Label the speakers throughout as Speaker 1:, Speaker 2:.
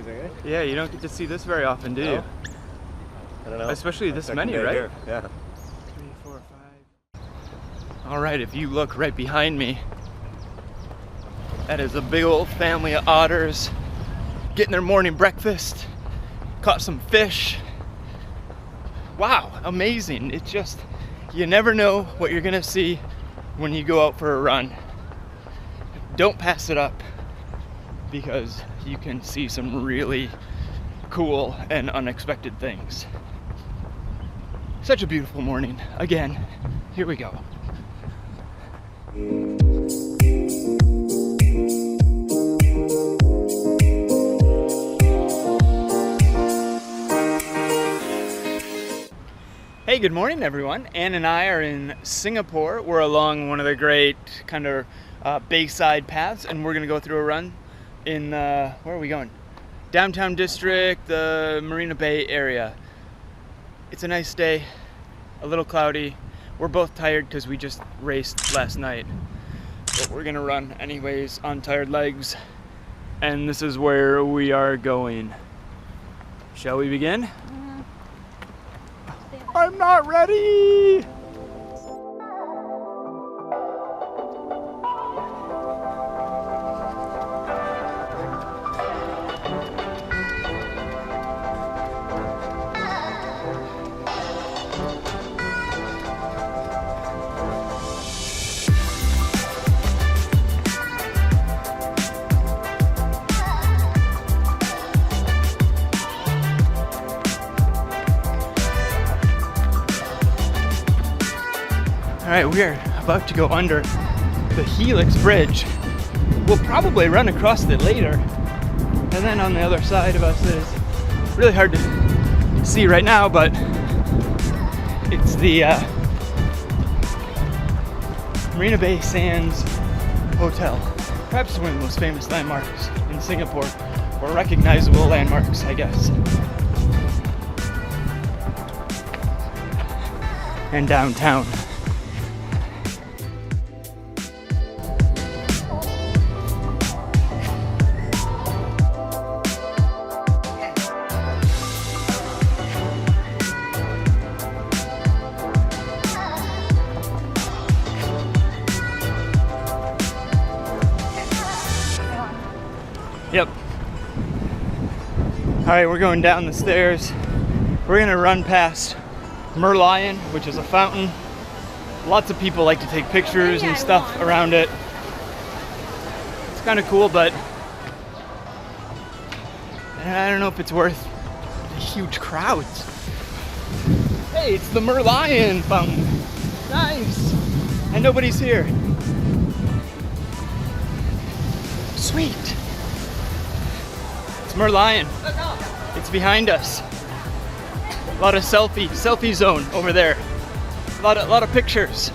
Speaker 1: surprising, eh?
Speaker 2: Yeah, you don't get to see this very often, do you?
Speaker 1: I don't know.
Speaker 2: Especially this many, right?
Speaker 1: Here. Yeah.
Speaker 2: 3, 4, 5. All right, if you look right behind me, that is a big old family of otters getting their morning breakfast. Caught some fish. Wow, amazing. It's just, you never know what you're gonna see when you go out for a run. Don't pass it up, because you can see some really cool and unexpected things. Such a beautiful morning. Again, here we go. Hey, good morning everyone. Ann and I are in Singapore. We're along one of the great kind of bayside paths, and we're gonna go through a run in, where are we going? Downtown district, the Marina Bay area. It's a nice day, a little cloudy. We're both tired because we just raced last night. But we're gonna run anyways on tired legs. And this is where we are going. Shall we begin? I'm not ready! All right, we are about to go under the Helix Bridge. We'll probably run across it later. And then on the other side of us is really hard to see right now, but it's the Marina Bay Sands Hotel. Perhaps one of the most famous landmarks in Singapore, or recognizable landmarks, I guess. And downtown. Yep. All right, we're going down the stairs. We're gonna run past Merlion, which is a fountain. Lots of people like to take pictures and stuff around it. It's kind of cool, but I don't know if it's worth the huge crowds. Hey, it's the Merlion fountain. Nice. And nobody's here. Sweet. It's Merlion. It's behind us. A lot of selfie zone over there. A lot of pictures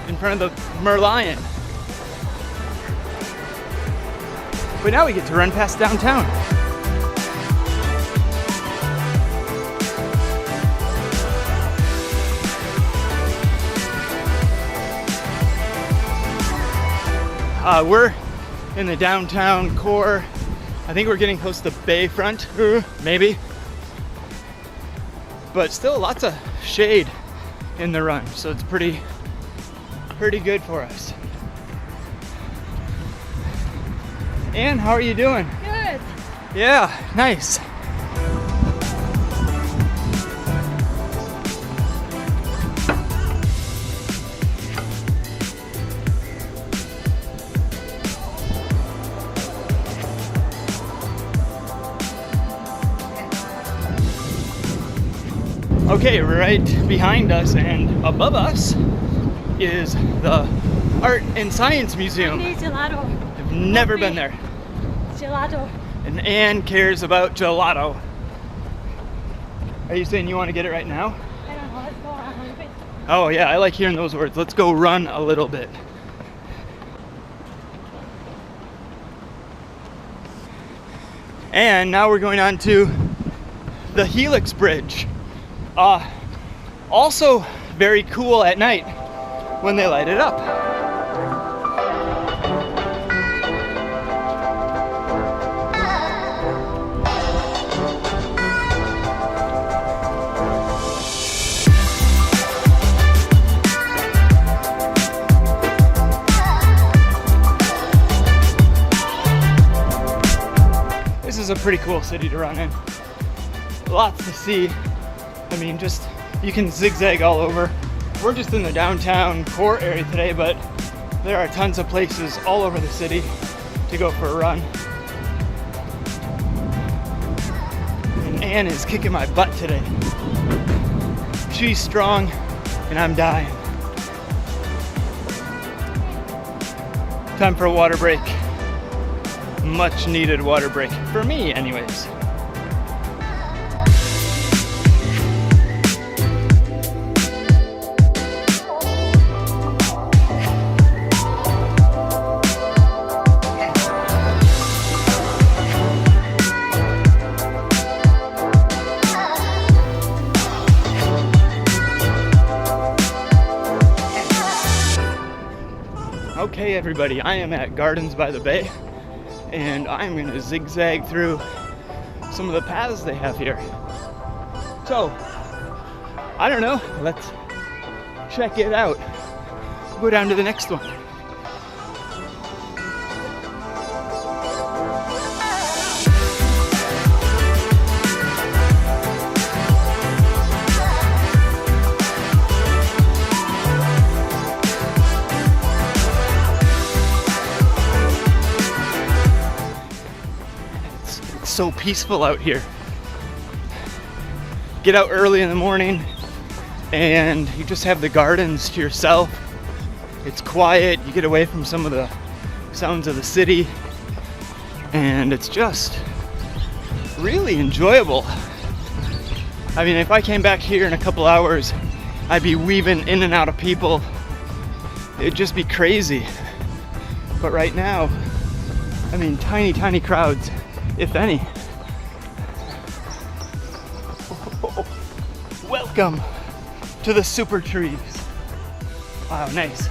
Speaker 2: in front of the Merlion. But now we get to run past downtown. We're in the downtown core. I think we're getting close to Bayfront, maybe. But still lots of shade in the run, so it's pretty good for us. Ann, how are you doing?
Speaker 3: Good.
Speaker 2: Yeah, nice. Okay, right behind us and above us is the Art and Science Museum.
Speaker 3: Gelato.
Speaker 2: I've never been there.
Speaker 3: Gelato.
Speaker 2: And Ann cares about gelato. Are you saying you want to get it right now?
Speaker 3: I don't know, let's go on a little bit.
Speaker 2: Oh yeah, I like hearing those words. Let's go run a little bit. And now we're going on to the Helix Bridge. Also very cool at night when they light it up. pretty cool city to run in. Lots to see. I mean, just, you can zigzag all over. We're just in the downtown core area today, but there are tons of places all over the city to go for a run. And Anne is kicking my butt today. She's strong and I'm dying. Time for a water break. Much needed water break. For me, anyways. Okay everybody, I am at Gardens by the Bay and I'm gonna zigzag through some of the paths they have here. So, I don't know, let's check it out. Go down to the next one. So peaceful out here. Get out early in the morning and you just have the gardens to yourself. It's quiet, you get away from some of the sounds of the city, and it's just really enjoyable. I mean, if I came back here in a couple hours, I'd be weaving in and out of people. It'd just be crazy. But right now, I mean, tiny crowds, if any. Welcome to the super trees. Wow, nice.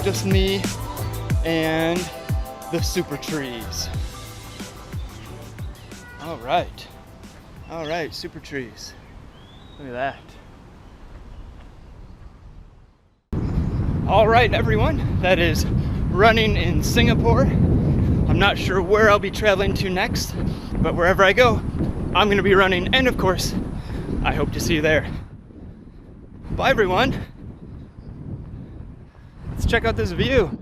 Speaker 2: Just me and the super trees. All right, super trees. Look at that. All right, everyone, that is running in Singapore. I'm not sure where I'll be traveling to next, but wherever I go, I'm gonna be running, and of course, I hope to see you there. Bye, everyone. Let's check out this view.